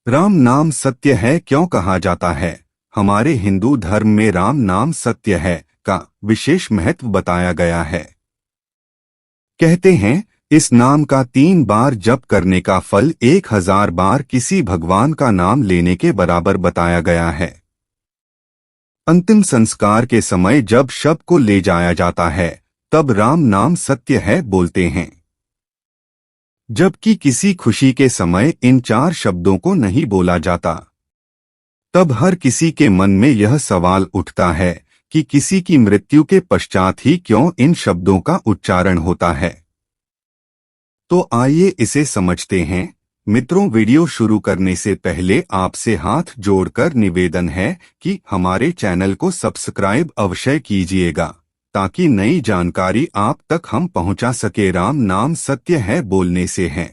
राम नाम सत्य है क्यों कहा जाता है? हमारे हिंदू धर्म में राम नाम सत्य है का विशेष महत्व बताया गया है। कहते हैं इस नाम का 3 बार जप करने का फल 1000 बार किसी भगवान का नाम लेने के बराबर बताया गया है। अंतिम संस्कार के समय जब शव को ले जाया जाता है तब राम नाम सत्य है बोलते हैं, जबकि किसी खुशी के समय इन 4 शब्दों को नहीं बोला जाता। तब हर किसी के मन में यह सवाल उठता है कि किसी की मृत्यु के पश्चात ही क्यों इन शब्दों का उच्चारण होता है। तो आइए इसे समझते हैं। मित्रों, वीडियो शुरू करने से पहले आपसे हाथ जोड़कर निवेदन है कि हमारे चैनल को सब्सक्राइब अवश्य कीजिएगा ताकि नई जानकारी आप तक हम पहुंचा सके। राम नाम सत्य है बोलने से है।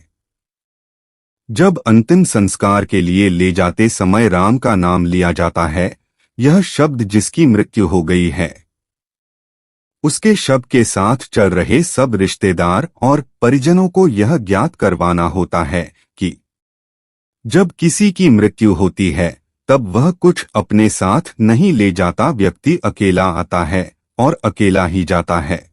जब अंतिम संस्कार के लिए ले जाते समय राम का नाम लिया जाता है, यह शब्द जिसकी मृत्यु हो गई है उसके शव के साथ चल रहे सब रिश्तेदार और परिजनों को यह ज्ञात करवाना होता है कि जब किसी की मृत्यु होती है तब वह कुछ अपने साथ नहीं ले जाता, व्यक्ति अकेला आता है और अकेला ही जाता है।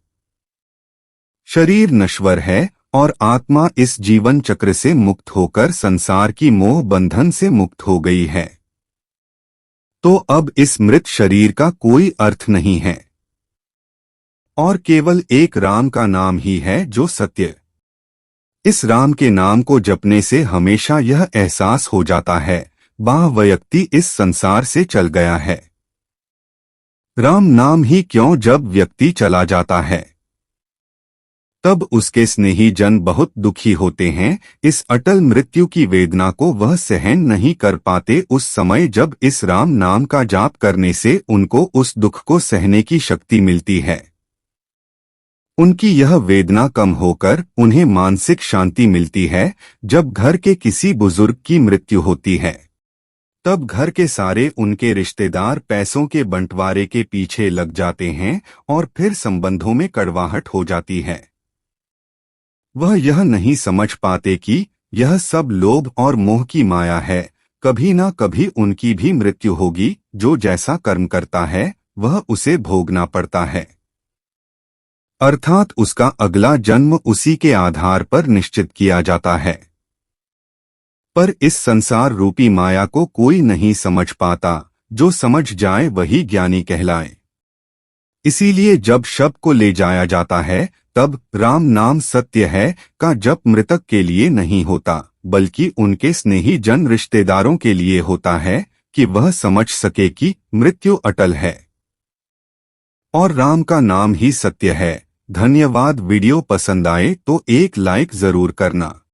शरीर नश्वर है और आत्मा इस जीवन चक्र से मुक्त होकर संसार की मोह बंधन से मुक्त हो गई है। तो अब इस मृत शरीर का कोई अर्थ नहीं है और केवल एक राम का नाम ही है जो सत्य। इस राम के नाम को जपने से हमेशा यह एहसास हो जाता है वह व्यक्ति इस संसार से चल गया है। राम नाम ही क्यों, जब व्यक्ति चला जाता है तब उसके स्नेही जन बहुत दुखी होते हैं। इस अटल मृत्यु की वेदना को वह सहन नहीं कर पाते। उस समय जब इस राम नाम का जाप करने से उनको उस दुख को सहने की शक्ति मिलती है, उनकी यह वेदना कम होकर उन्हें मानसिक शांति मिलती है। जब घर के किसी बुजुर्ग की मृत्यु होती है तब घर के सारे उनके रिश्तेदार पैसों के बंटवारे के पीछे लग जाते हैं और फिर संबंधों में कड़वाहट हो जाती है। वह यह नहीं समझ पाते कि यह सब लोभ और मोह की माया है। कभी ना कभी उनकी भी मृत्यु होगी। जो जैसा कर्म करता है वह उसे भोगना पड़ता है, अर्थात उसका अगला जन्म उसी के आधार पर निश्चित किया जाता है। पर इस संसार रूपी माया को कोई नहीं समझ पाता। जो समझ जाए वही ज्ञानी कहलाए। इसीलिए जब शव को ले जाया जाता है तब राम नाम सत्य है का जप मृतक के लिए नहीं होता, बल्कि उनके स्नेही जन रिश्तेदारों के लिए होता है कि वह समझ सके कि मृत्यु अटल है और राम का नाम ही सत्य है। धन्यवाद। वीडियो पसंद आए तो एक लाइक जरूर करना।